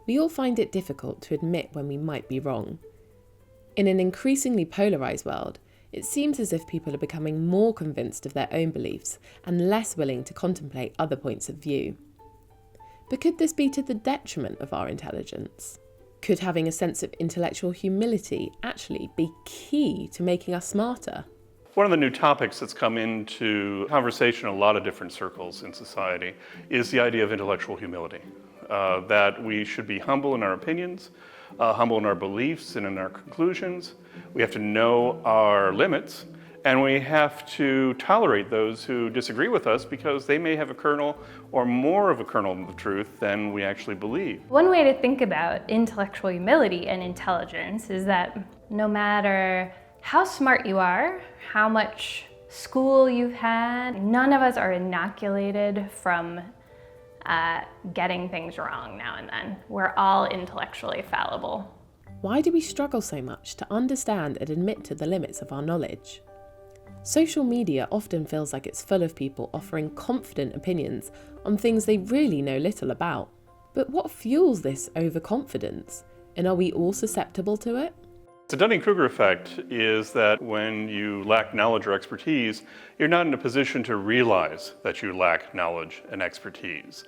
we all find it difficult to admit when we might be wrong. In an increasingly polarised world, it seems as if people are becoming more convinced of their own beliefs and less willing to contemplate other points of view. But could this be to the detriment of our intelligence? Could having a sense of intellectual humility actually be key to making us smarter? One of the new topics that's come into conversation in a lot of different circles in society is the idea of intellectual humility. That we should be humble in our opinions, humble in our beliefs and in our conclusions. We have to know our limits, and we have to tolerate those who disagree with us because they may have a kernel or more of a kernel of the truth than we actually believe. One way to think about intellectual humility and intelligence is that no matter how smart you are, how much school you've had, none of us are inoculated from getting things wrong now and then. We're all intellectually fallible. Why do we struggle so much to understand and admit to the limits of our knowledge? Social media often feels like it's full of people offering confident opinions on things they really know little about. But what fuels this overconfidence? And are we all susceptible to it? The Dunning-Kruger effect is that when you lack knowledge or expertise, you're not in a position to realize that you lack knowledge and expertise.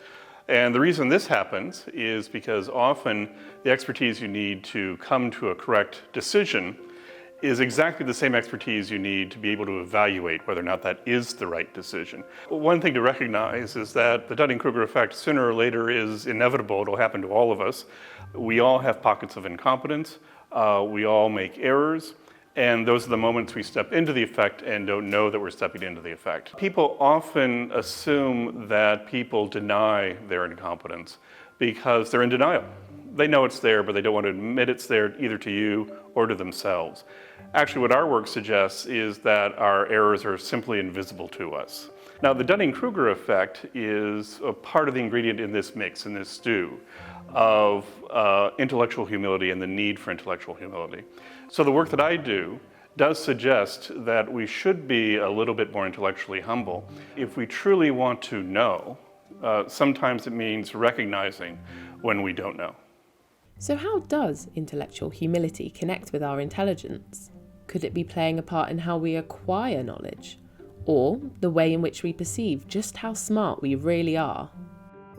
And the reason this happens is because often the expertise you need to come to a correct decision is exactly the same expertise you need to be able to evaluate whether or not that is the right decision. One thing to recognize is that the Dunning-Kruger effect sooner or later is inevitable. It'll happen to all of us. We all have pockets of incompetence. We all make errors. And those are the moments we step into the effect and don't know that we're stepping into the effect. People often assume that people deny their incompetence because they're in denial. They know it's there, but they don't want to admit it's there either to you or to themselves. Actually, what our work suggests is that our errors are simply invisible to us. Now, the Dunning-Kruger effect is a part of the ingredient in this mix, in this stew, of intellectual humility and the need for intellectual humility. So the work that I do does suggest that we should be a little bit more intellectually humble. If we truly want to know, sometimes it means recognizing when we don't know. So how does intellectual humility connect with our intelligence? Could it be playing a part in how we acquire knowledge? Or the way in which we perceive just how smart we really are?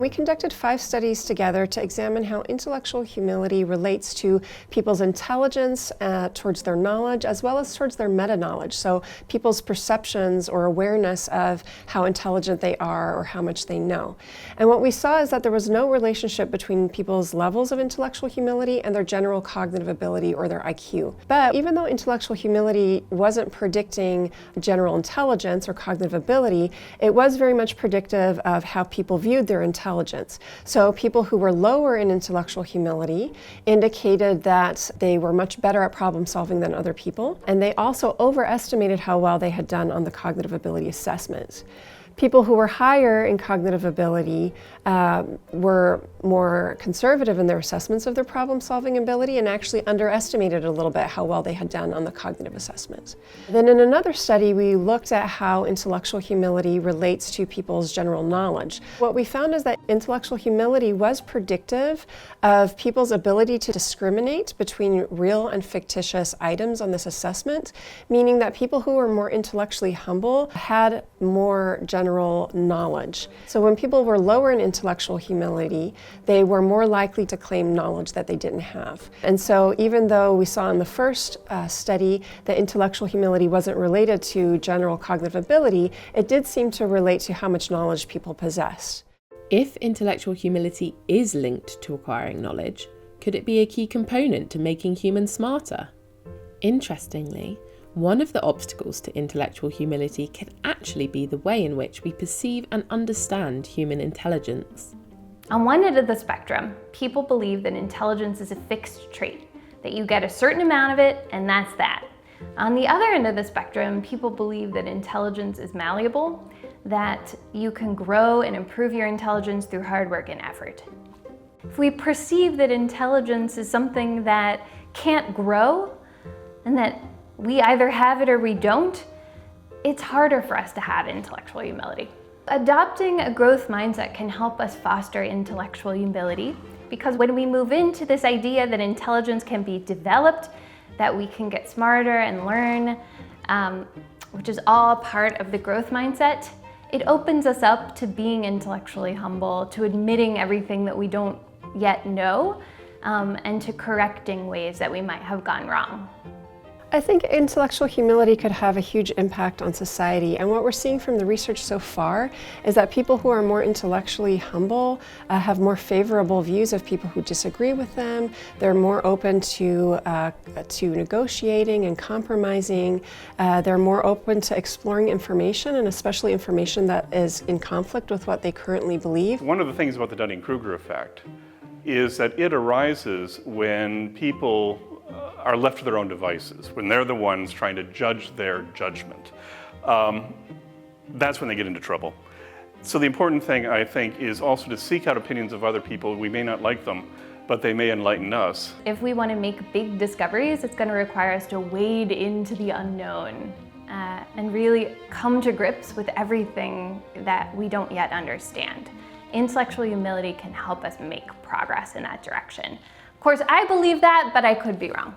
We conducted 5 studies together to examine how intellectual humility relates to people's intelligence towards their knowledge, as well as towards their meta-knowledge. So people's perceptions or awareness of how intelligent they are or how much they know. And what we saw is that there was no relationship between people's levels of intellectual humility and their general cognitive ability or their IQ. But even though intellectual humility wasn't predicting general intelligence or cognitive ability, it was very much predictive of how people viewed their intelligence. So people who were lower in intellectual humility indicated that they were much better at problem solving than other people, and they also overestimated how well they had done on the cognitive ability assessment. People who were higher in cognitive ability were more conservative in their assessments of their problem-solving ability and actually underestimated a little bit how well they had done on the cognitive assessment. Then in another study, we looked at how intellectual humility relates to people's general knowledge. What we found is that intellectual humility was predictive of people's ability to discriminate between real and fictitious items on this assessment, meaning that people who were more intellectually humble had more general knowledge. So when people were lower in intellectual humility, they were more likely to claim knowledge that they didn't have. And so even though we saw in the first study that intellectual humility wasn't related to general cognitive ability, it did seem to relate to how much knowledge people possessed. If intellectual humility is linked to acquiring knowledge, could it be a key component to making humans smarter? Interestingly, one of the obstacles to intellectual humility can actually be the way in which we perceive and understand human intelligence. On one end of the spectrum, people believe that intelligence is a fixed trait, that you get a certain amount of it and that's that. On the other end of the spectrum, people believe that intelligence is malleable, that you can grow and improve your intelligence through hard work and effort. If we perceive that intelligence is something that can't grow and that we either have it or we don't, it's harder for us to have intellectual humility. Adopting a growth mindset can help us foster intellectual humility Because when we move into this idea that intelligence can be developed, that we can get smarter and learn, which is all part of the growth mindset, it opens us up to being intellectually humble, to admitting everything that we don't yet know, and to correcting ways that we might have gone wrong. I think intellectual humility could have a huge impact on society, and what we're seeing from the research so far is that people who are more intellectually humble have more favorable views of people who disagree with them. They're more open to negotiating and compromising. They're more open to exploring information, and especially information that is in conflict with what they currently believe. One of the things about the Dunning-Kruger effect is that it arises when people are left to their own devices, when they're the ones trying to judge their judgment. That's when they get into trouble. So the important thing, I think, is also to seek out opinions of other people. We may not like them, but they may enlighten us. If we want to make big discoveries, it's going to require us to wade into the unknown and really come to grips with everything that we don't yet understand. Intellectual humility can help us make progress in that direction. Of course, I believe that, but I could be wrong.